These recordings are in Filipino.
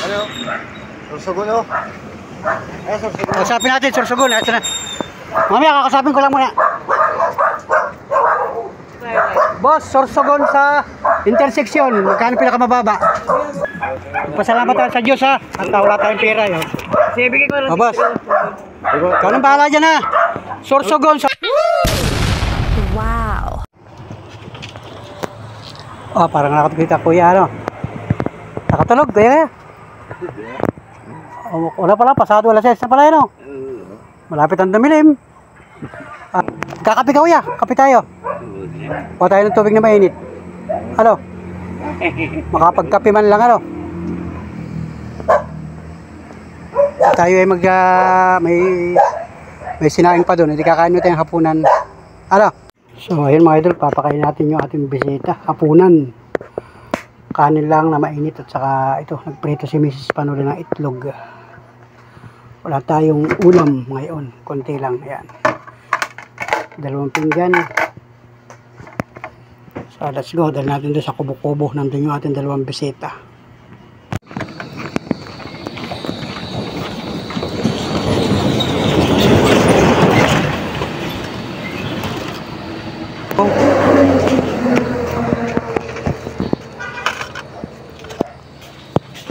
Ano? Sursugon o. Ay, sursugon. Kausapin natin, sursugon. Ito na. Mamaya, kakasapin ko lang muna. Boss, sursugon sa intersection. Magkano pinakamababa? Pasalamat tayo sa Diyos ha. At wala tayong pera yun. Sige, bigay ko lang. O boss. Ikaw nang bahala dyan ha. Sursugon sa... Wow. Oh, parang nakakita kuya ano. Nakatulog, kuya. Oh, wala pala, pasado alas 6 na pala yun. Malapit ang dumilim. Kakape ka kuya, kape tayo. O tayo ng tubig na mainit. Ano? Makapagkape man lang ano. Tayo ay may sinaing pa doon. Hindi kakain mo tayong hapunan. Ano? So ayun mga idol, papakain natin yung ating bisita. Hapunan. Kanin lang na mainit at saka ito, nagprito si Mrs. Panuli ng itlog. Wala tayong ulam ngayon. Konti lang. Ayan. 2 pinggan. So let's go. Dahil natin doon sa kubo-kubo. Nandun yung ating 2 bisita.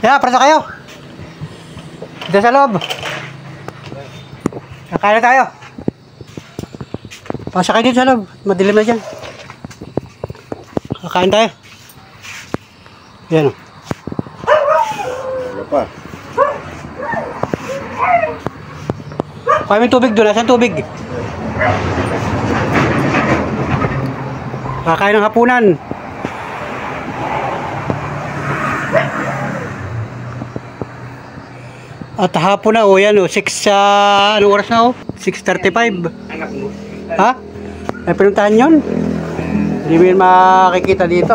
Yeah, prasa kayo. Dito sa loob. Kakain na tayo. Pasok kayo dito sa loob. Madilim na dyan. Kakain tayo. Yan o. Ano pa? Kaya may tubig doon. Nasaan tubig? Kakain ng hapunan. At hapon na o yan o. 6 anong oras na o? 6:35. Ha? May pinuntahan yun? Hindi mo yun makikita dito.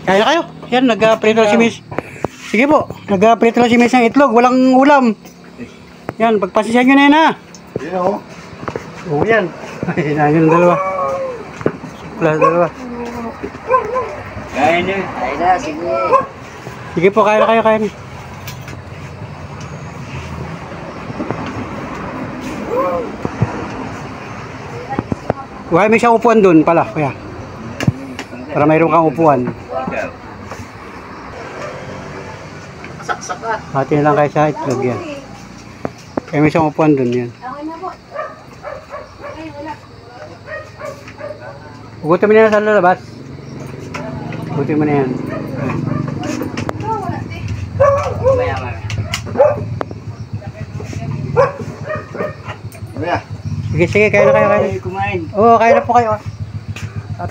Kaya na kayo. Yan, nag-prito na si Miss. Sige po, nag-prito na si Miss ng itlog. Walang ulam. Yan, pagpasisyan nyo na yan ha. Yan o. Oo yan. Ay, nangyay ng dalawa. Supla dalawa. Kaya na. Kaya na, sige. Sige po, kaya na kayo, kaya na. Kuya, may isang upuan doon pala, kuya. Para mayroon kang upuan. Saksakat. Hati na lang kayo sa itlog yan. Kaya may isang upuan doon yan. Hugutin mo na yan sa lalabas. Hugutin mo na yan. Maya. Ano Sige, kaya na kayo, kaya na. Kumain. Oo, kaya na po kayo. At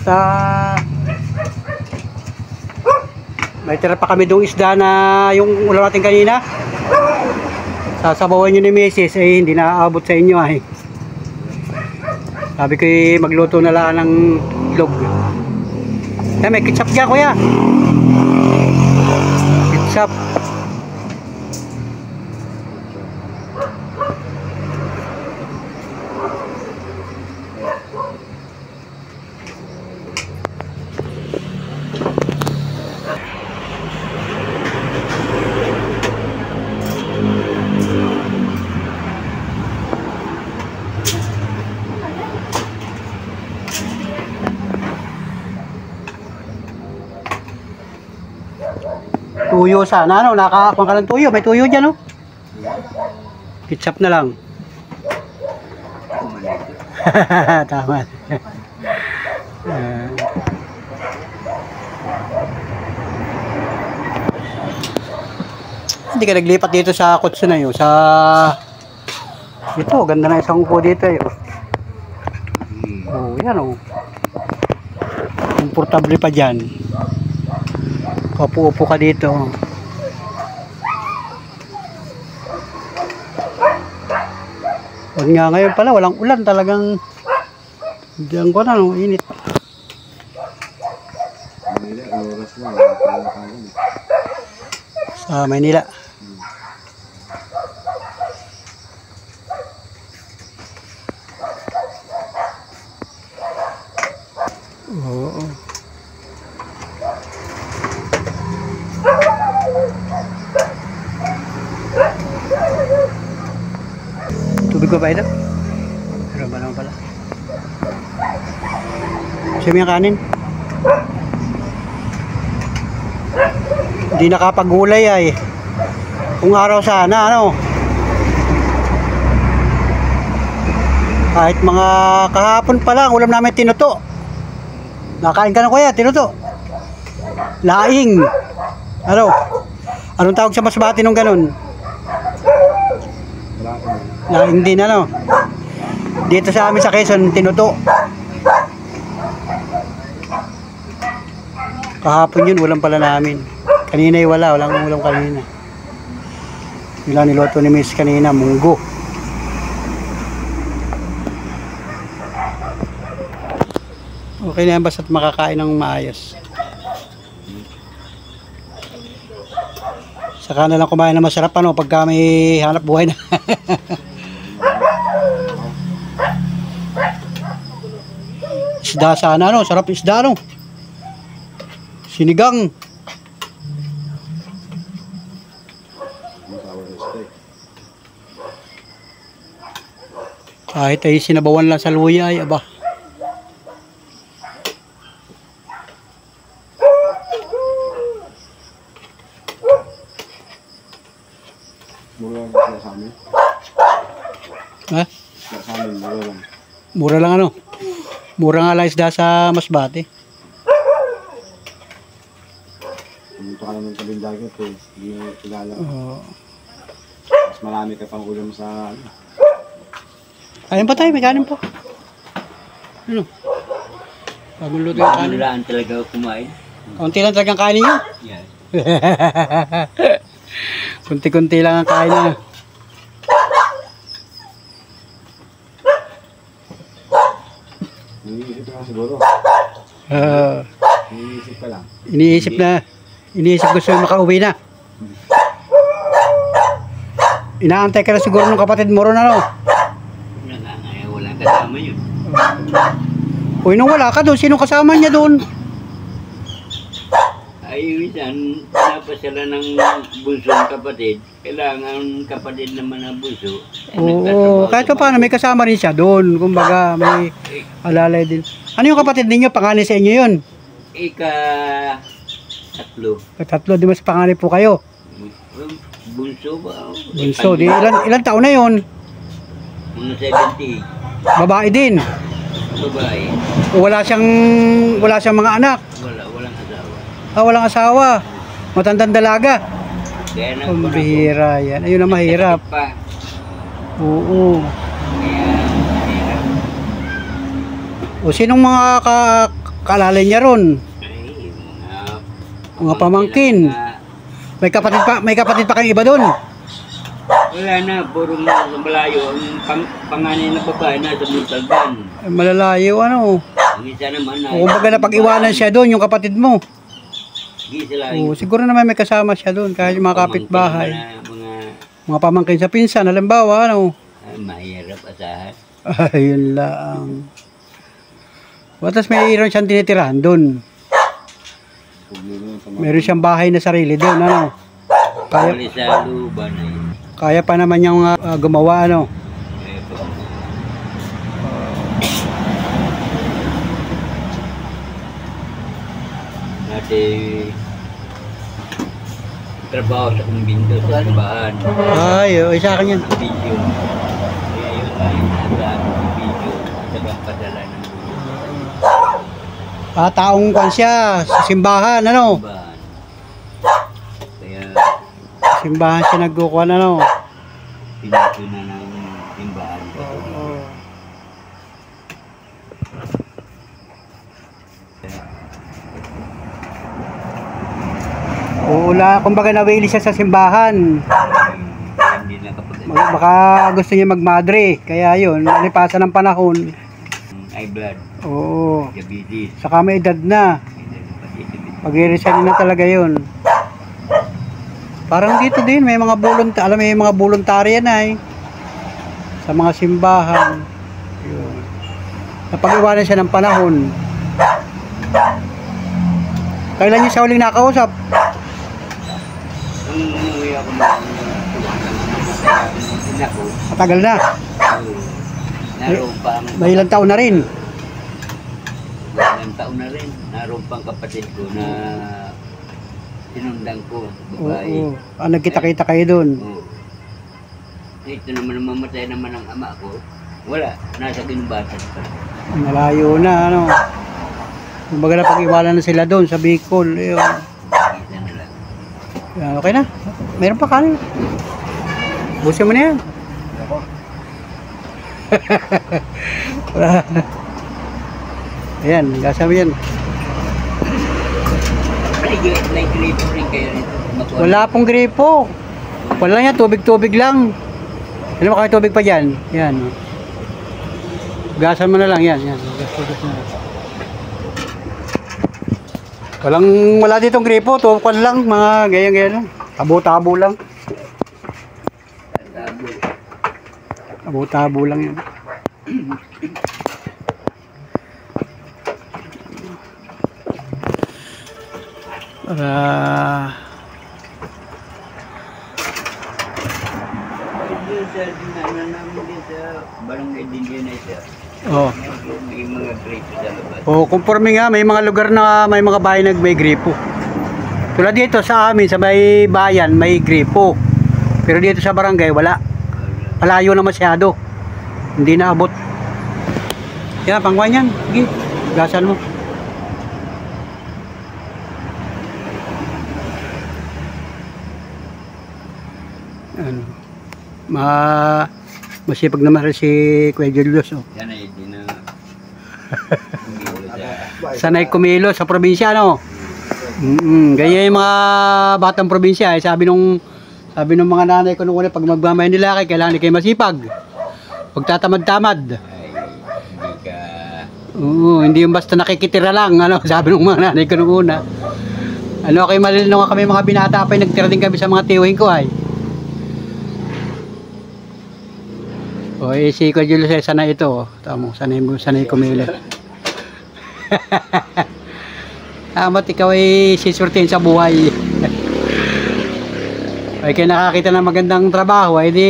may tira pa kami doong isda na yung ulam natin kanina. Sasabawan nyo ni Mrs. ay hindi na aabot sa inyo ay. Sabi ko magluto na lang ng itlog. Kaya may ketchup dyan kuya. Ketchup. Tuyo sana, ano? Nakakakuha ka ng tuyo. May tuyo dyan, no? Ketchup na lang. Tama. Hindi ka naglipat dito sa kutso na yun. Sa... Ito, ganda na isang upo dito, yun. Oh, yan, oh. Komportable pa dyan. Upo-upo ka dito. Huwag nga ngayon pala, walang ulan talagang diyan ko na, no, init. Sa Maynila. Oo. tubig ko ba ito? Pero ba naman pala? Kasi may kanin. Hindi nakapagulay ay. Kung araw sana, ano? Kahit mga kahapon pa lang, ulam namin tinuto. Nakain ka na kuya, tinuto. Laing. Ano? Anong tawag sa masbate nung ganun? Laing din, ano? Dito sa amin sa Quezon, tinuto. Kahapon yun, ulam pala namin. Kanina walang ulam kanina. Nila niloto ni Miss kanina, munggo. Okay na yan, basta't makakain ng maayos. Saka na lang kumain na masarap, ano, pagka may hanap buhay na. Isda sana, no? Sarap isda, no? Sinigang. Kahit ay sinabawan lang sa luya, ay aba. Mura lang sa amin. Ha? Sa amin, mura lang. Mura lang, ano? Mura nga lang isda sa Masbate. Pumunta ka naman sa Bindagat eh. Hindi mo kilala. Oo. Mas marami ka pang ulam sa ano. Kain pa tayo, may kanin pa. Ano? Bagong luto yung kanin. Lang talaga kumain. Kunti lang talagang kanin nyo. Yan. Kunti-kunti lang ang kain nyo. Iniisip ka siguro. Iniisip ka lang. Iniisip gusto yung makauwi na. Inaantay ka na siguro ng kapatid mo ron, ano? Walang kasama yun. Uy, nung wala ka doon, sino kasama niya doon? Ay, minsan, napasala ng bunsong kapatid. Kailangan kapatid naman ang bunso. Oo, kahit pa paano, may kasama rin siya doon. Kumbaga, may alalay din. Ano yung kapatid ninyo? Panganay sa inyo yun? Tatlo. Tatlo, di mas panganay po kayo. Bunso ba? Bunso, di ilan taon na yun? Mga 70. Babae din. Babae. O wala siyang mga anak. Walang asawa. Walang asawa. Matandang dalaga. Kaya na Ang bihira yan. Ayun ang mahirap. pa. Oo. Kaya mahirap. O sinong mga kaalala niya ron? Ay, Mga pamangkin. May kapatid pa kayong iba doon. Wala na, puro malayo. Ang panganay na babae na sa Montalban. Malalayo, ano. Ang isa naman na... O kumbaga na pag-iwanan siya doon, yung kapatid mo. Sila O, siguro naman may kasama siya doon, kahit yung mga kapitbahay. Mga pamangkin sa pinsan, halimbawa, ano. Mahirap asahan. Ayun lang. Watas mayroon siyang tinitirahan doon. Meron siyang bahay na sarili doon, ano. Kaya sa luban na yun. Kaya pa naman yung gumawa, ano. Dati trabaho sa kumbinto sa simbahan. Ay, sa akin yan. Video. Kaya yun ay nasa video. Tagang padala ng Taong kwan siya, sa simbahan, ano. simbahan. Kaya Simbahan siya nagkukuhan, ano. pinatuna ng simbahan. Wala, kumbaga nawili siya sa simbahan. Hindi nakapag Baka gusto niya magmadre, kaya yun, nalipasan ng panahon. eye blood. Oo. Diabetes. Saka may edad na. Pag-i-resign na talaga yun. Parang dito din, may mga voluntarya na eh. Sa mga simbahan. Yun. Napag-iwanan siya ng panahon. Kailan niyo siya huling nakausap? Nung umuwi ako na ako. Matagal na. Naroon pa ang May ilang taon na rin. ilang taon na rin. Naroon pa ang kapatid ko na sinundan ko, babae. Oo. Nagkita-kita kayo doon. Oo. Ito naman mamatay naman ang ama ko. Wala, nasa Ginbatan pa. Malayo na, ano. Kumbaga na pag-iwanan na sila doon sa Bicol. Yun. Kita na lang. Yan, okay na. Meron pa kanin. Busin mo na yan. Ayan, gasa mo yan. May gripo rin kayo rito. Makuha. Wala pong gripo. Wala yan, tubig-tubig lang. Alam mo kayo tubig pa dyan? Yan. Gasan mo na lang yan. Yan. Gas na lang. Wala ditong gripo. Tukuan lang. Mga ganyan-ganyan lang. Tabo-tabo lang. Tabo. Tabo-tabo lang yan. Para Dito sa dinaanan namin dito sa barangay din yan ay siya. oh. May mga gripo sa labas. Oh, conforme nga may mga lugar na may mga bahay may gripo. Tulad dito sa amin sa may bayan may gripo. Pero dito sa barangay wala. Malayo na masyado. Hindi na abot. Kaya pangwan yan. Sige, gasan mo. Ano? Masipag naman rin si Kuya Julius. Oh. Yan ay di na Sanay kumilo sa probinsya, no? Gaya yung mga batang probinsya, eh, sabi nung mga nanay ko nung una, pag magmamay nila kailangan kayo masipag. Huwag tatamad-tamad. ay hindi ka Oo, hindi yung basta nakikitira lang, ano, sabi nung mga nanay ko nung una. Ano, kayo malilino nga kami mga binata pa, nagtira din kami sa mga tiwing ko, ay. O, si Kuya Julius, sanay ito, oh. Tamo, sanay kumilo. Amat ikaw ay sisurtin sa buhay. Ay kaya nakakita ng magandang trabaho ay di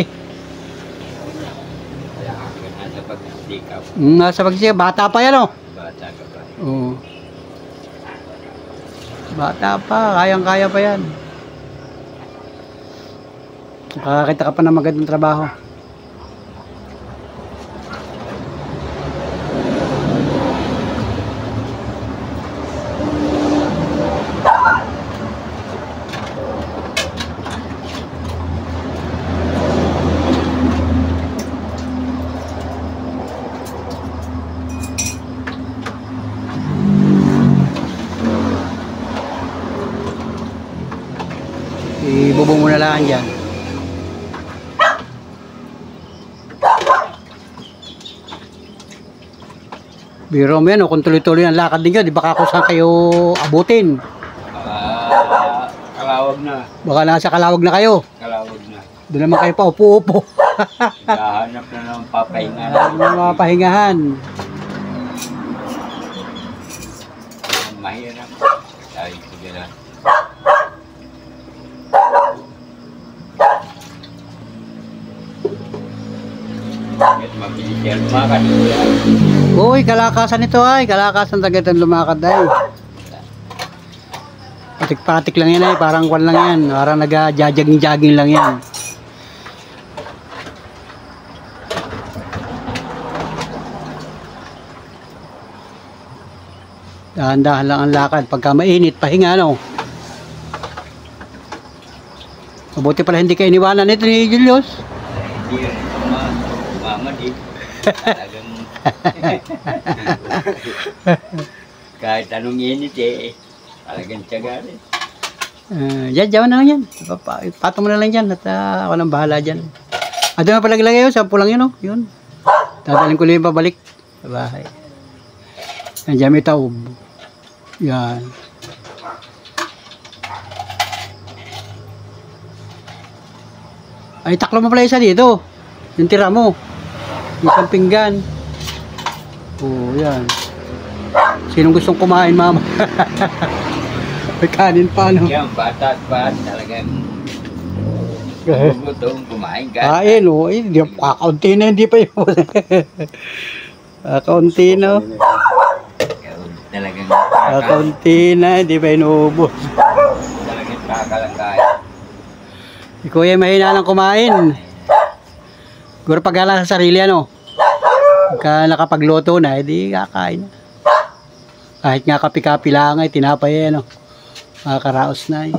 nasa pagsikap. nasa pagsisikap, bata pa yan, oh. Bata ka pa. Oo. Bata pa, kayang-kaya pa yan. Nakakita ka pa ng magandang trabaho. Ibubong mo na lang dyan. Biro mo yan, kung tuloy-tuloy ang lakad ninyo, di baka kung saan kayo abutin. Kalawag na. Baka nasa Kalawag na kayo. Kalawag na. Doon naman kayo pa upo-upo. Gahanap na ng papahinga. Mga pahingahan. Mahirap. Dahil ko nila. At mabilis yan lumakad. Uy, kalakasan ito ay. Kalakasan tagad ang lumakad ay. Patik-patik lang yan ay. Parang kwan lang yan. Parang nag-jogging-jogging lang yan. Dahan-dahan lang ang lakad. Pagka mainit, pahinga, no? Mabuti pala hindi kayo iniwanan ito ni Julius. Hindi yun. Mama di. Talagang kahit anong init eh. Talagang tiyaga rin. Diyan na lang yan. Patong mo na lang dyan at ako nang bahala dyan. Doon na palagilagay yun. 10 lang yun, oh. Yun. Dadalhin ko lang yung pabalik sa bahay. Nandiyan may taob. Yan. Ay, taklo mo pala isa dito. Yung tira mo. Isang pinggan. Oh, yan. Sinong gustong kumain, mama? May kanin pa, no? Yan, bata at bata talagang Gutom, kumain ka. Kain, oh. Eh, di, kakaunti na, hindi pa yun. Kakaunti na. Talagang Kakaunti na, hindi pa inuubos. talagang kakalangkay. Si Kuya mahina lang kumain. Siguro pag sa sarili, ano? Pagka nakapagluto na, edi kakain. Kahit nga kapi-kapi lang ay tinapay, ano? Makakaraos na, eh.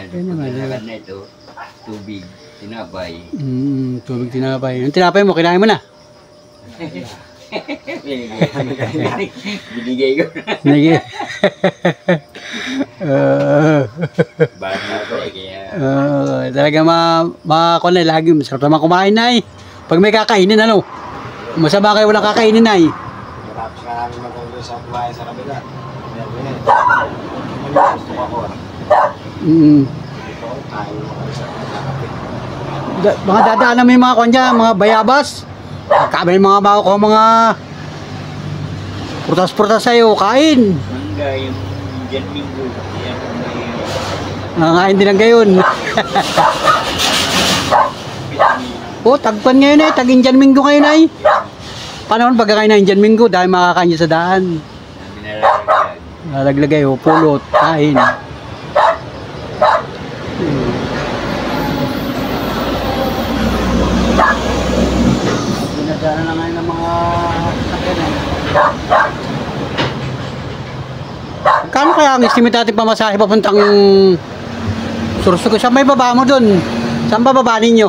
Pagkakalan na ito, tubig, tinapay. Tubig tinapay. Yung tinapay mo, kinain mo na. Binigay ko na. Sige. Bata ko eh, kaya Talaga kunay lagi. Masarap naman kumain na, eh. Pag may kakainin, ano? Masama kayo walang kakainin na, eh. Tapos ka namin magkakaroon sa kumain sa kabila. Gusto ko ako. Ito, kain mo kami sa kabila. Mga dadaan na may mga kanya, mga bayabas. Kami mga bago ko, mga prutas-prutas sa'yo, kain. mangga yung dyan linggo. Yan may Nangain din ang gayon. Oh, tagpan ngayon eh, tag-Indian Minggo ngayon ay. Panahon pagka kain na Indian Minggo, dahil makakain sa daan. nilalagyan. Nalaglagay, oh, pulot, kain. Dinadala na ngayon ng mga sakyanan. Kano kaya ang estimate natin pamasahe papuntang Sorsogon? Saan may baba mo dun? Saan ba baba ninyo?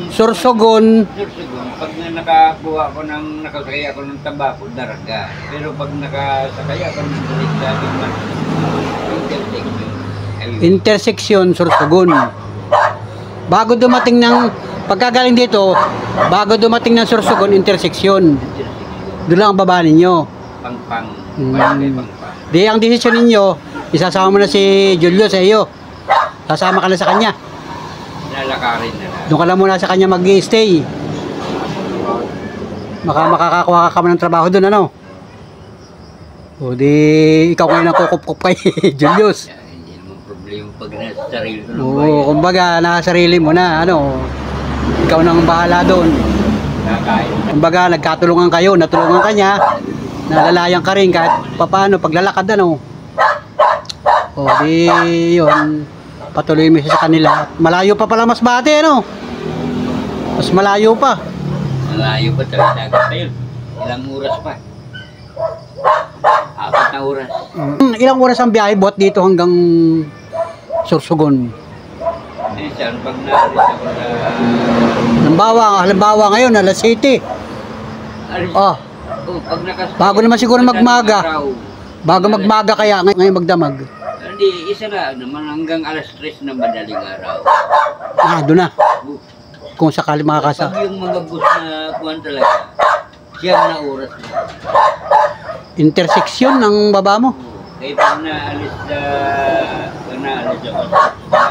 Sorsogon. Sorsogon, pag nakakuha ko nakasakay ako ng tabako, daraga. Pero pag nakasakay ako ng balik sa ating intersection, ayun. Intersection Sorsogon. Bago dumating ng pagkagaling dito, bago dumating ng Sorsogon intersection. Doon lang ang baba ninyo. Pangpang. Hmm. Pangpang. Di ang desisyon ninyo, isasama mo na si Julio sa iyo. Sasama ka na sa kanya. Lalakarin na lang. Doon ka lang muna sa kanya mag-stay. Makakakuha ka ng trabaho doon, ano? O di ikaw ngayon ang kukup-kup kay Julius. Hindi naman problema pag nasa sarili ko ng Oo, bayan. kumbaga nasa sarili mo na, ano? Ikaw nang bahala doon. Kakain. Kumbaga nagkatulungan kayo, natulungan ka niya. Nalalayan ka rin kahit papaano paglalakad, ano? O di yun, patuloy mo siya sa kanila. Malayo pa pala Masbate, ano? Mas malayo pa. Malayo pa talaga dagat na yun. Ilang oras pa. 4 na oras. Ilang oras ang biyahe bot dito hanggang Sorsogon? Minsan, pag naalis ako na... Halimbawa ngayon, alas 7. Alis, Oh, pag bago naman siguro magmaga. araw, Bago magmaga kaya ngayon magdamag. Hindi, isa na naman hanggang alas 3 ng madaling araw. Doon na. Oh, Kung sakali makakasa. pag yung mga bus na kuhan talaga, siyam na oras na. Intersection ng baba mo. Kaya pag naalis ako sa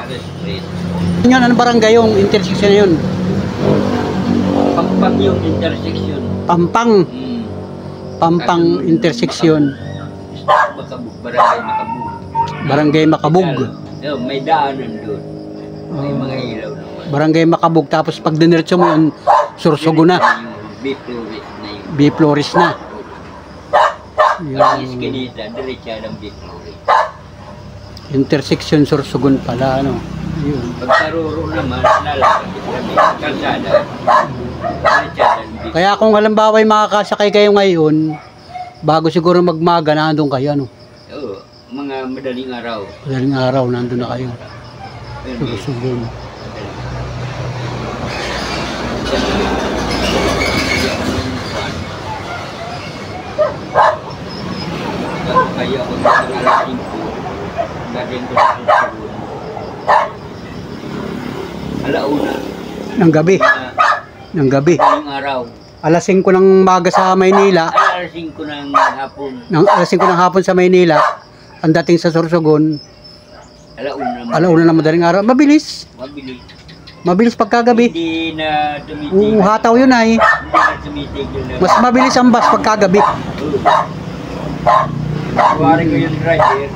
alas 3, Yun, anong barangay yung intersection na yun? pagpag yung intersection. Pampang. Pampang intersection. Makabug, barangay Makabug. Barangay Makabug. So, may daanan doon. May mga ilaw naman. Barangay Makabug. Tapos pag diniretso mo yun, Sorsogon na. Yung B-Flores na yun. B. Flores na. Yung iskinita, diretsa ng B-Flores. Intersection Sorsogon pala, ano. Yun. Pag Taruro naman, lalakad kami. Kalsada. Diretsa ng B-Flores. Kaya kung halimbawa ay makakasakay kayo ngayon, bago siguro magmaga, nandun kayo, ano. Oo, mga madaling araw. Madaling araw, nandun na kayo. Ayun, may- Sorsogon. Kaya ako sa alas 5, galing ko sa Sorsogon. Alauna, Ng gabi. Ng gabi. madaling araw. Alas 5 ng maga sa Maynila. Alas 5 ng hapon, Alas 5 ng hapon sa Maynila. Ang dating sa Sorsogon, alauna na madaling araw. Mabilis. Mabilis. Mabilis pagkagabi. Hindi na tumitigil. Hataw yun ay. Hindi na tumitigil na. Mas mabilis ang bus pagkagabi. Kuwari ko yung driver.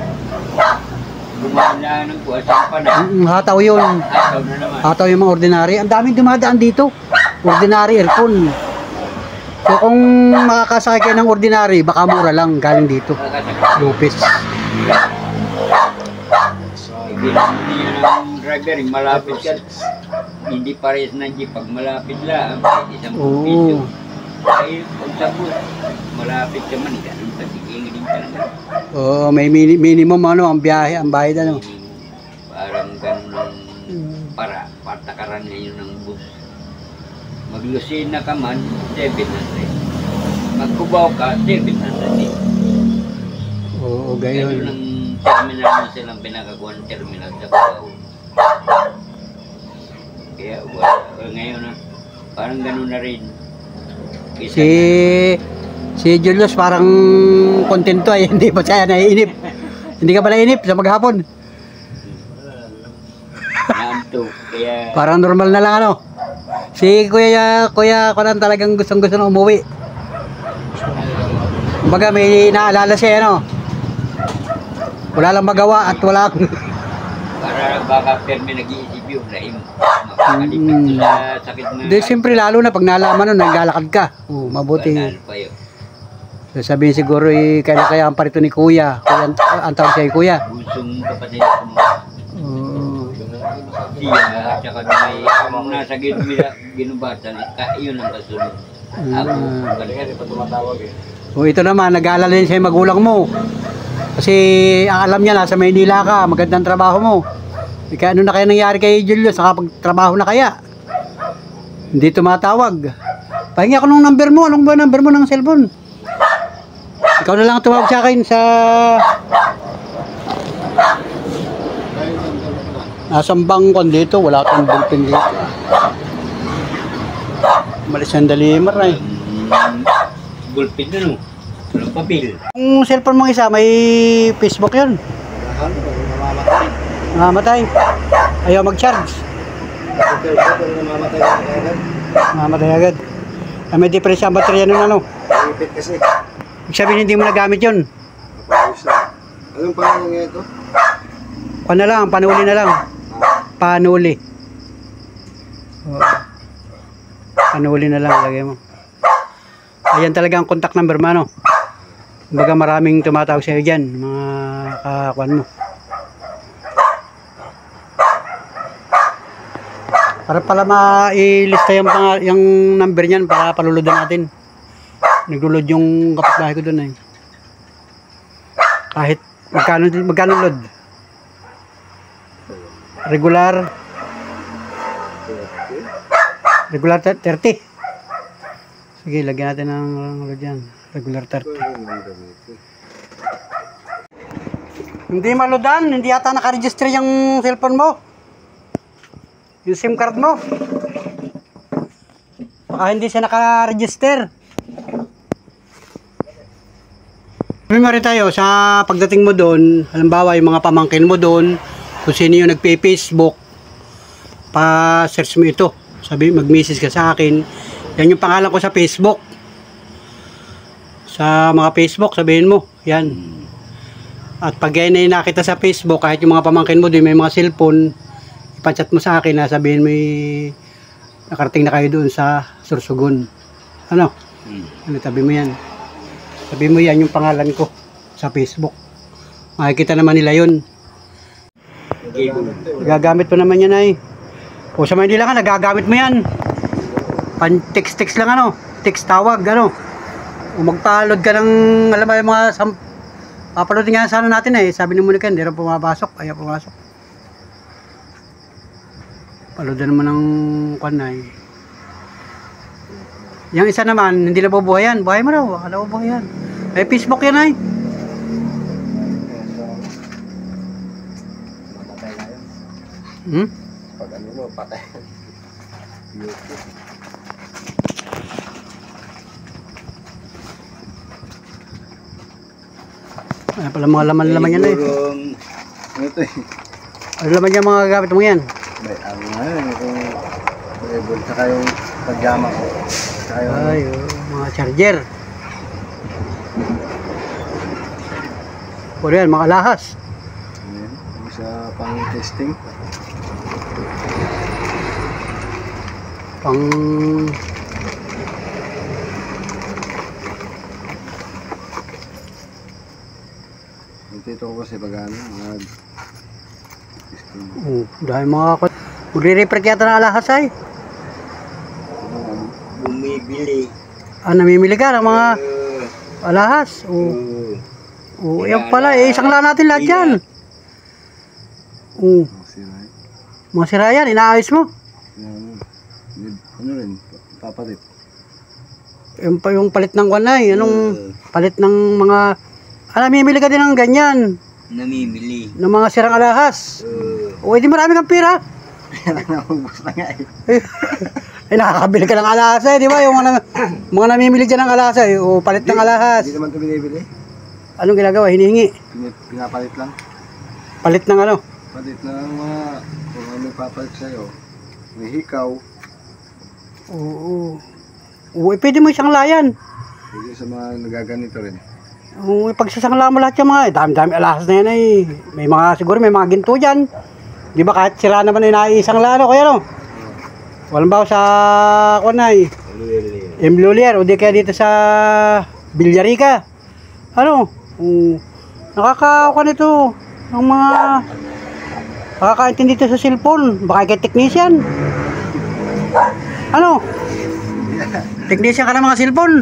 Gumala ng buwan sa panahon. Hataw yun. Hataw na naman. Hataw yung mga ordinary. Ang daming dumadaan dito. Ordinary aircon. So kung makakasakay kayo ng ordinary, baka mura lang galing dito. Lupis. Ginamit niya ng driver, malapit ka. Hindi parehas ng jeep. Pag malapit lang, isang piso. Ay, pag sa bus, malapit ka man, ganun pa, tigingin din ka na ganun. Oo, may minimum ano, ang biyahe, ang bayad ano. Parang ganun ang patakaran ngayon ng bus. Maglusina ka man, 700. Magkubaw ka, 700. Oo, Ganun gayon. ang terminal na silang pinakakuha ng terminal sa Kubaw. Kaya ngayon na, parang ganun na rin. Si Julius parang kontento ay hindi pa siya naiinip. Hindi ka ba naiinip sa maghapon? Naanto, kaya Parang normal na lang ano. Si Kuya ko lang talagang gustong-gusto na umuwi. Kumbaga may naalala siya ano. Wala lang magawa at wala para baka perme nag-iisip yung lahim. Makakalipit sa sakit na. Di siyempre lalo na pag nalaman nun, naglalakad ka. Mabuti. Banal pa yun. Sabihin siguro kaya ang parito ni Kuya. Ang tawag siya Kuya. Gustong kapatid ko mo. Siya, at saka may nasa ginubatan, yun ang kasunod. Ako, ganyan pa tumatawag eh. Ito naman, nag-aalala din siya yung magulang mo. Kasi alam niya, nasa Maynila ka, magandang trabaho mo. Kaya ano na kaya nangyari kay Julius, nakapagtrabaho na kaya? Hindi tumatawag. Pahingi ako ng number mo, anong ba number mo ng cellphone? Ikaw na lang tumawag sa akin sa... Nasang bangkon dito, wala kang bullpen dito. Malis ang dalimar na eh. Gulpin na no. Walang papel. Yung cellphone mong isa, may Facebook yun. Namamatay. Ayaw mag-charge. Namamatay agad. May difference ang baterya nun ano. Ipit kasi. Ibig sabihin hindi mo nagamit yun. Ayos lang. Anong pangalan nga ito? Ano lang, panuli na lang. Panuli. Oo. Panuli na lang, lagay mo. Ayan talaga ang contact number mo, ano? Kumbaga maraming tumatawag sa'yo dyan, mga kakuan mo. Para pala ma-ilista yung number niyan para paluludan natin. Naglulod yung kapitbahay ko doon eh. Kahit magkano load? Regular 30. Sige, lagyan natin ng load yan. Regular 30. Hindi maludan, hindi yata nakaregister yung cellphone mo. Yung SIM card mo. Baka hindi siya nakaregister. Sabi mo rin tayo, sa pagdating mo doon, halimbawa yung mga pamangkin mo doon, kung sino yung nagpe-Facebook, pa-search mo ito. Sabi, mag-message ka sa akin. Yan yung pangalan ko sa Facebook. Sa mga Facebook, sabihin mo, yan. At pag yan ay nakita sa Facebook, kahit yung mga pamangkin mo doon, may mga cellphone, ipachat mo sa akin na sabihin mo nakarating na kayo doon sa Sursugun. Ano? Ano, sabi mo yan. Sabi mo yan yung pangalan ko sa Facebook. Makikita naman nila yun. Gagamit mo naman yan ay. O sa Manila ka, nagagamit mo yan. Pan-text lang ano. Text tawag ano. O magpa-load ka ng, alam mo yung mga papaload nga sana natin eh. Sabi ni Monica, hindi rin pumapasok. Ayaw pumasok. Paload naman ng kanay. Yung isa naman, hindi na bubuhay yan. Buhay mo raw. Akala ko buhay yan. May Facebook yan ay. Pag ano mo, patay. Ay pala mga laman-laman yan eh. Ano ito eh? Ano laman yan mga gamit mo yan? Ang itong Bible, saka yung pagyama ko. Saka yung... Ay, mga charger. O yan, mga lahas. Yung sa pang-testing. Pang... Dito ko kasi pag ano, testing. Dahil mga... Magre-repair yata ng alahas ay. Bumibili. Namimili ka ng mga alahas. Yan pala, isang lang natin lahat yan. Mga sira yan, inaayos mo. Ano rin, papalit. Yung palit ng kwanay, anong palit ng mga... namimili ka din ng ganyan. Namimili. Ng mga sirang alahas. Di marami kang pira. Naubos na nga eh. Nakakabili ka ng alahas di ba? Yung mga namimili dyan ng alahas palit ng alahas. Hindi naman ito binibili. Anong ginagawa? Hinihingi? Pinapalit lang. Palit ng ano? Palit na ng mga, kung ano papalit sa'yo. May hikaw. Pwede mo isang layan. Pwede sa mga nagaganito rin. Pagsasangla mo lahat yung mga, dami-dami alahas na yan may mga, siguro may mga ginto dyan. Di ba kahit sira naman naisang lano, kaya no? Walang bawa sa, Emlulier, o di kaya dito sa Villarica. Nakakakuha nito, ng mga, nakakaintindi dito sa cellphone, baka kay technician. Technician ka ng mga cellphone.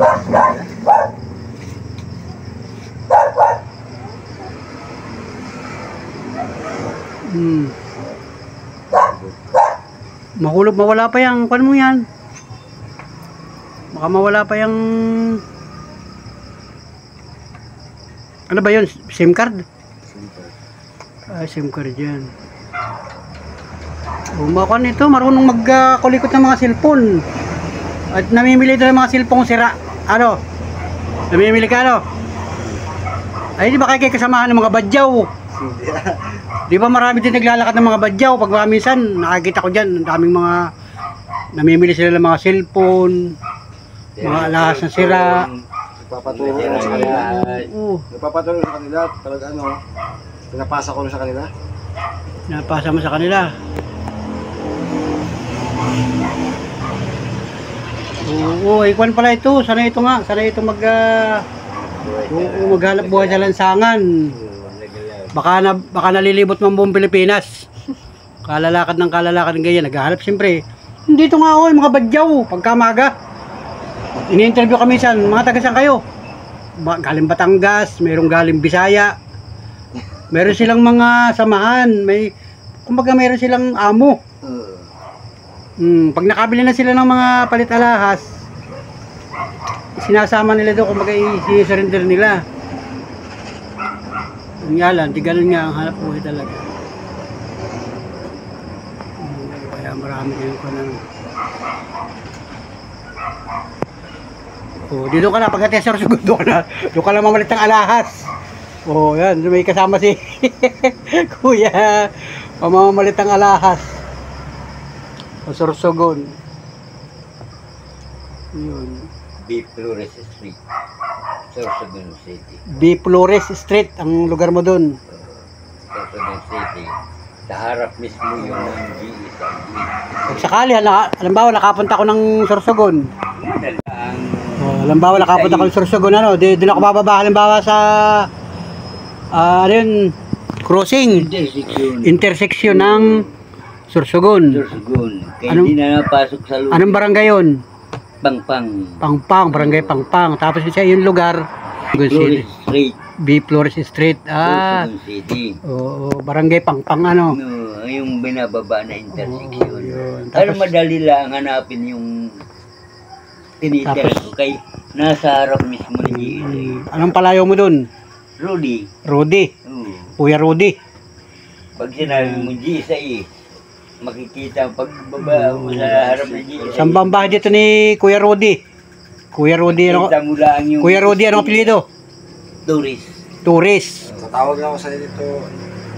Mahulog, mawala pa yung kwan mo yan. Baka mawala pa yung ano ba yun? SIM card? SIM card yan. Umakuan ito, marunong magkulikot ng mga cellphone. At namimili ito ng mga cellphone sira. Namimili ka Ay di ba kayo kasamahan ng mga badyaw? Di ba marami din naglalakad ng mga badyaw? Pag minsan nakakita ko dyan, daming mga namimili sila ng mga cellphone, mga alahas na sira. Nagpapaturo ko sa kanila. Nagpapaturo sa kanila. Talaga pinapasa ko sa kanila. Napasa mo sa kanila. Ikwan pala ito. Sana ito nga. Sana ito maghanap buhay sa lansangan. Baka nalilibot mo ang buong Pilipinas. Kalalakad ng ganyan. Naghahanap siyempre. Dito nga yung mga badyaw. Pagkamaga. Ini-interview kami minsan. Mga taga-saan kayo? Galing Batangas. Mayroong galing Bisaya. Meron silang mga samahan. Kumbaga meron silang amo. Pag nakabili na sila ng mga palit alahas, sinasama nila doon, kumbaga i-surrender nila. Ang yalan, di ganun nga ang hanap buhay talaga. Kaya marami kayong kanan. Dito ka na, pagka-tesor siguro doon ka na. Doon ka lang mamalit ng alahas. Yan, may kasama si Kuya. Pamamalit ng alahas. Sorsogon. Yun. B. Flores Street, Sorsogon City. B. Flores Street, ang lugar mo dun. Sorsogon City. Sa harap mismo yung GE. Pag sakali, halimbawa nakapunta ko ng Sorsogon. Halimbawa nakapunta ko ng Sorsogon, doon ako bababa halimbawa sa crossing. Intersection ng Sorsogon. Kaya hindi na napasok sa lugar. Anong barangay yun? Pangpang, barangay Pangpang. Tapos siya yung lugar, Flores Street. B. Flores Street. Sorsogon City. Barangay Pangpang Yung binababa na intersection. Yun. Pero Tapos, madali lang hanapin yung tinitira ko kay nasa harap mismo ni GE. anong palayo mo dun? Rudy. Kuya Rudy. Pag sinabi mo GE, makikita pagbaba mo sa harap ng GE. Saan ba ang bahay dito ni Kuya Rudy? Kuya Rudy, Kuya Rudy, anong apelyido? Turis. Tatawag na ako sa dito.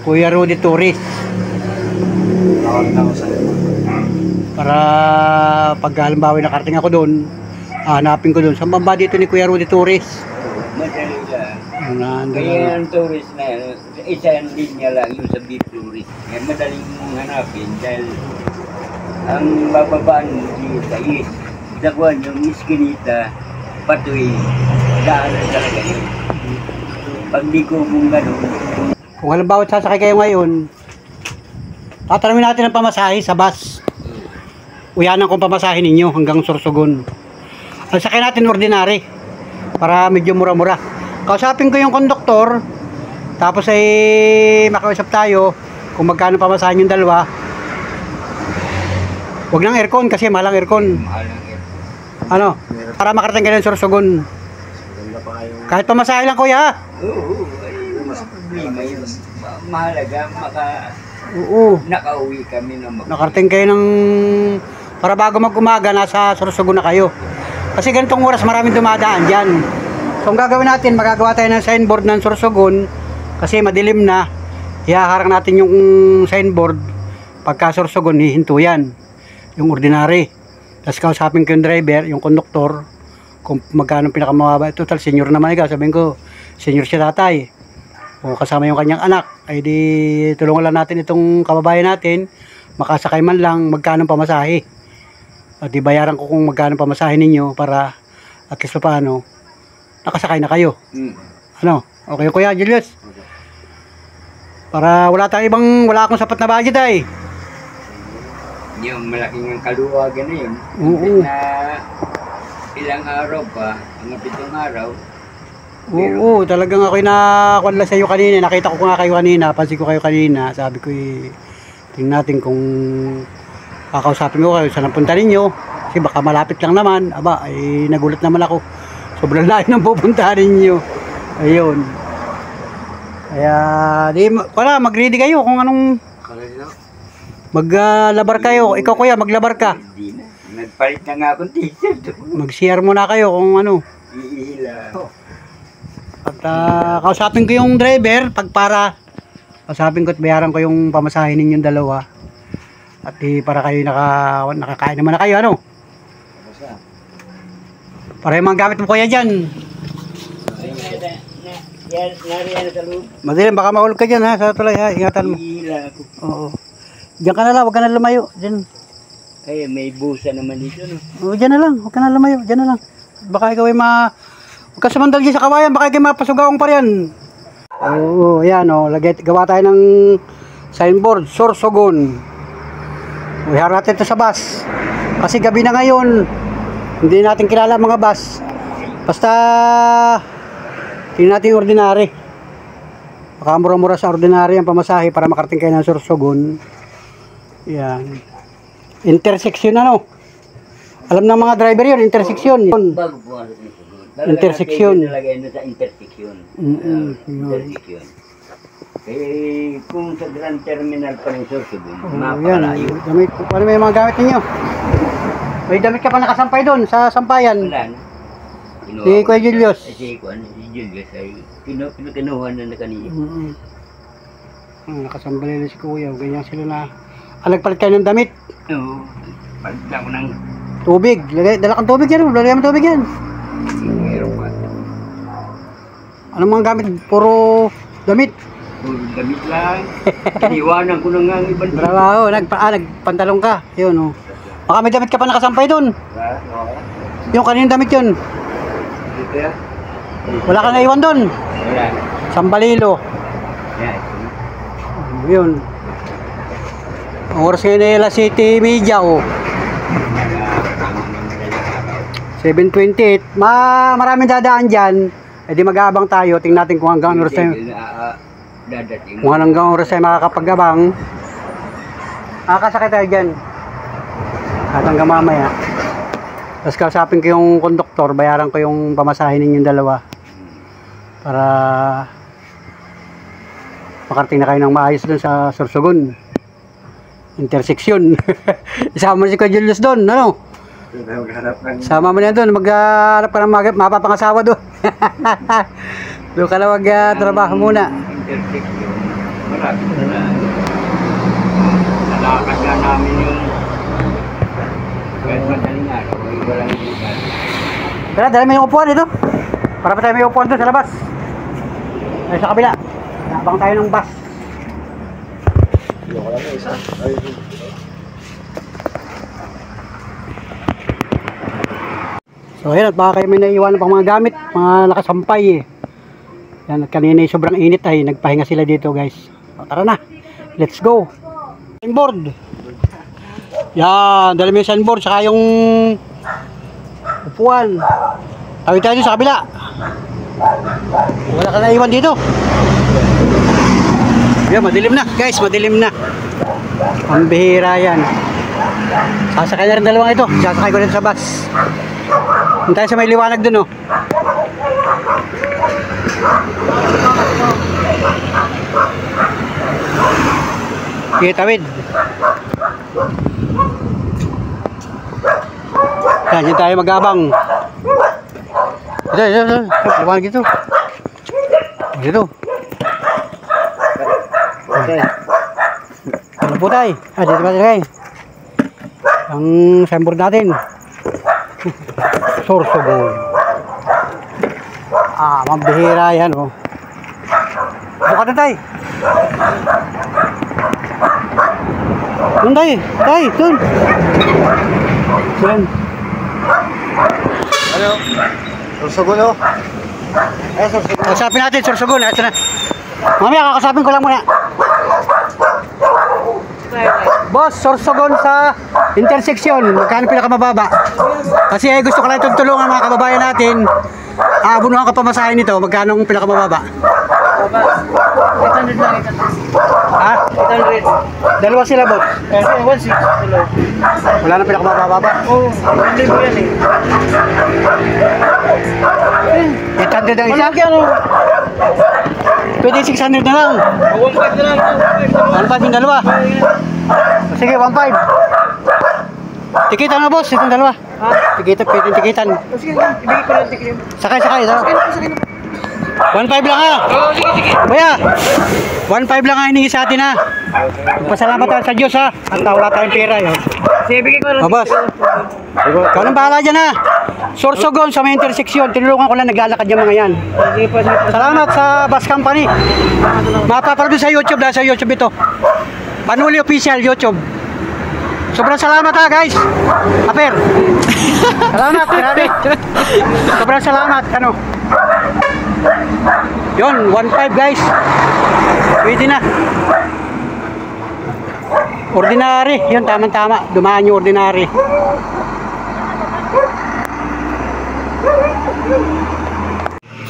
Kuya Rudy Turis. Tatawag na ako sa dito. Para pag halimbawa nakarating ako doon, hanapin ko doon. Saan ba ang bahay dito ni Kuya Rudy Turis? Madali lang. Unahan doon. Kaya ang tourist na isang linya lang yung sa beef tourist. Kaya madaling hanapin dahil ang bababaan mo dito sa is. Dakuan yung iskinita, patuloy, daanan talaga yun. Pag di ko kung gano'n, Kung halimbawa sasakay kayo ngayon, tatanungin natin ang pamasahe sa bus. Uyanan kung pamasahe ninyo hanggang Sorsogon. Ang sakay natin ordinary para medyo mura-mura. Kausapin ko yung konduktor, tapos ay makausap tayo kung magkano pamasahe yung dalawa. Huwag lang aircon kasi mahal ang aircon. mahal ang air. Ano? Para makarating kayo ng Sorsogon. Maganda pa kayong Kahit pamasahe lang kuya. Oo, ay mas problema yun. Mahalaga, Oo. nakauwi kami na Nakarating kayo ng para bago mag-umaga nasa Sorsogon na kayo. Kasi ganitong oras maraming dumadaan dyan. So ang gagawin natin, magagawa tayo ng signboard ng Sorsogon kasi madilim na. Ihaharang natin yung signboard pagka Sorsogon, hihinto yan. Yung ordinary. Tapos kausapin ko yung driver, yung konduktor, kung magkano pinakamababa. Total, senior naman ikaw. Sabihin ko, senior siya tatay. O kasama yung kanyang anak. Ay di, tulungan lang natin itong kababayan natin. Makasakay man lang, magkano pamasahe. At di bayaran ko kung magkano pamasahe ninyo para at least pa paano, nakasakay na kayo. Ano? Okay kuya, Julius? Para wala akong sapat na budget ay. Yung malaking ang kaluwagan na yun. Oo. Na ilang araw pa, mga 7 araw, Oo, talagang ako'y nakuha lang sa iyo kanina. Nakita ko nga kayo kanina, pansin ko kayo kanina. Sabi ko, tingnan natin kung kakausapin ko kayo, saan ang punta ninyo. Kasi baka malapit lang naman. Aba, ay nagulat naman ako. Sobrang layo ng pupuntahan ninyo. Ayun. Kaya, wala, mag-ready kayo kung anong maglabar kayo. Ikaw kuya, maglabar ka. hindi na. Nagpalit na nga akong t-shirt. Mag-share muna kayo kung ano. Iila. At kausapin ko yung driver pagpara. Kausapin ko at bayaran ko yung pamasahin ninyong dalawa. At para kayo nakakain naman na kayo, ano? Para yung mga gamit mo kuya dyan. Nariyan sa loob. Madilim, baka mahulog ka dyan ha, sa tulay ha, ingatan mo. Iila ako. Oo. Diyan ka na lang, huwag ka na lumayo. Diyan. Kaya may busa naman dito, no? Oo, diyan na lang, huwag ka na lumayo, diyan na lang. Baka ikaw ay huwag ka sumandal dyan sa kawayan, baka ikaw mapasugawang pa rin. Oo, yan o, gawa tayo ng signboard, Sorsogon. Uwihan natin ito sa bus. Kasi gabi na ngayon, hindi natin kilala ang mga bus. Basta, tingnan natin yung ordinary. Baka mura-mura sa ordinary ang pamasahe para makarating kayo ng Sorsogon. Yan. Intersection ano? Alam ng mga driver yun, intersection. Bago pumasok ng Sugon. Intersection. Talaga yun sa intersection. Yun. Intersection. Eh, kung sa Grand Terminal pa ng Sorsogon, Oh, yan. napakalayo. Damit, ano may mga gamit ninyo? May damit ka pa nakasampay doon sa sampayan. Wala na. Si Kuya Julius. Si Julius ay kinuha na kanina. Nakasambay na si Kuya. Ganyan sila na. Nagpalit kayo ng damit. Oo. Palit ako ng Tubig. Dala kang tubig yan. Lalagyan mo tubig yan. meron pa. Anong mga gamit? Puro damit. Puro damit lang. Iniwanan ko na nga ang ibang Trabaho. Nagpantalong ka. Yun o. Baka may damit ka pa nakasampay doon. Yung kaninang damit yun. Dito yan. Wala kang naiwan doon. Wala. Sambalilo. Yan. Yun. Ang oras ngayon ay alas City Media o. 7:28. Maraming dadaan dyan. Eh di mag-aabang tayo. Tingnan natin kung hanggang oras tayo. Dadating. Kung hanggang oras tayo makakapag-abang. Makakasakay tayo dyan. At hanggang mamaya. Tapos kausapin ko yung konduktor. Bayaran ko yung pamasahin ninyong dalawa. Para makarating na kayo ng maayos dun sa Sorsogon. Intersection. Isama mo si Kuya Julius doon, ano? Sama mo na doon, maghanap ka ng mapapangasawa doon. Doon ka na mag-trabaho muna. Intersection. Marami na. Nalakad na namin yung kahit madaling araw ay walang ikan. Kaya dala mo yung upuan dito. Para pa tayo may upuan doon sa labas. Ay, sa kabila. Nabang tayo ng bus. Yung lang isa. Ay, So ayan, at baka kayo may naiiwanan pang mga gamit, mga nakasampay eh. Yan, at kanina sobrang init ay nagpahinga sila dito guys. O, tara na, let's go. Signboard. Yan, dala mo yung signboard, saka yung upuan. Tawid tayo sa kabila. Wala ka naiwan dito. Yan, madilim na guys, madilim na. Ang bihira yan. Sasakay na rin dalawang ito, sasakay ko rin sa bus. Hintay sa may liwanag dun, oh. Okay, tawid. Yan, dyan tayo mag-abang. Ito. Liwanag dito. Dito. okay. Ano po tayo? Dito ba tayo? Ang signboard natin. Sorsogon. Mabihira yan, oh. Buka na tayo. Doon tayo. Doon. Doon. Ano? Sorsogon, oh. Ay, sorsogon. Kasapin natin, Sorsogon. Ito na. Mamaya, kakasapin ko lang muna. Boss, Sorsogon sa intersection. Magkano pinakamababa? Kasi gusto ko lang itong tulungan mga kababayan natin. Abunuhan ka pamasahin nito. Magkano ang pinakamababa? 800 lang ito. Ha? 800. Dalawa sila, boss. 1.6 kilo. Wala nang pinakamababa. Oo, 1 libo yan eh. 800 ang isa? Malaki ano? Pwede 600 na lang. 1.5 na lang ito. 1.5 yung dalawa. Sige, 1.5. Tikitan na, boss. Itong dalawa. Ha? Pwede tikitan. Sige, ibigay ko lang tikim. Sakay. Sakay na. 1.5 lang ha. Oo, sige. Kuya, 1.5 lang ang hiningi sa atin ha. Pasalamat tayo sa Diyos ha. At wala tayong pera yun. Sige, ibigay ko lang. O, boss. Ikaw nang bahala dyan ha. Sorsogon sa may intersection. Tinulungan ko lang naglalakad yung mga yan. Sige po. Salamat sa bus company. Mapapanood sa YouTube dahil sa YouTube ito. Panuli Official YouTube. Sobrang salamat ha guys. Aper. Salamat. Grabe. Sobrang salamat. Ano? Yun, 1.5 guys. Pwede na. Ordinary. Yun, tama-tama. Dumaan yung ordinary.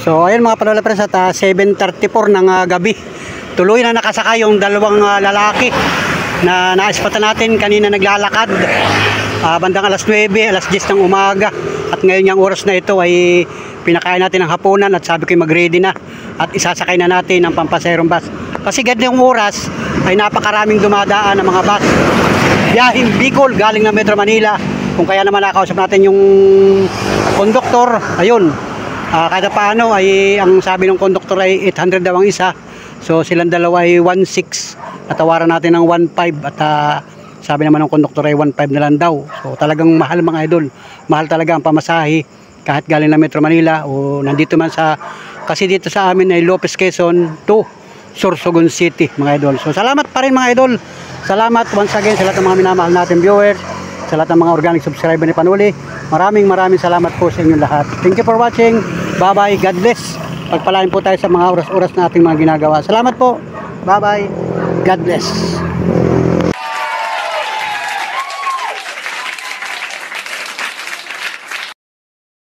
So, ayun mga panola friends at 7:34 ng gabi. Tuloy na nakasakay yung dalawang lalaki na naispatan natin kanina naglalakad. Bandang alas 9, alas 10 ng umaga. At ngayon yung oras na ito ay pinakain natin ng hapunan at sabi ko mag-ready na. At isasakay na natin ang pampaserong bus. Kasi ganitong oras ay napakaraming dumadaan ng mga bus. Biyahing Bicol galing ng Metro Manila. Kung kaya naman nakausap natin yung konduktor, ayun. Kada paano ay ang sabi ng konduktor ay 800 daw ang isa. So silang dalawa ay 1.6. Natawaran natin ng 1.5 at sabi naman ng konduktor ay 1.5 na lang daw. So talagang mahal mga idol. Mahal talaga ang pamasahe kahit galing ng Metro Manila o nandito man sa, kasi dito sa amin ay Lopez Quezon to Sorsogon City mga idol. So salamat pa rin mga idol. Salamat once again sa lahat ng mga minamahal natin viewers, sa lahat ng mga organic subscriber ni Panuli. Maraming salamat po sa inyong lahat. Thank you for watching. Bye bye. God bless. Pagpalain po tayo sa mga oras-oras na ating mga ginagawa. Salamat po. Bye bye. God bless.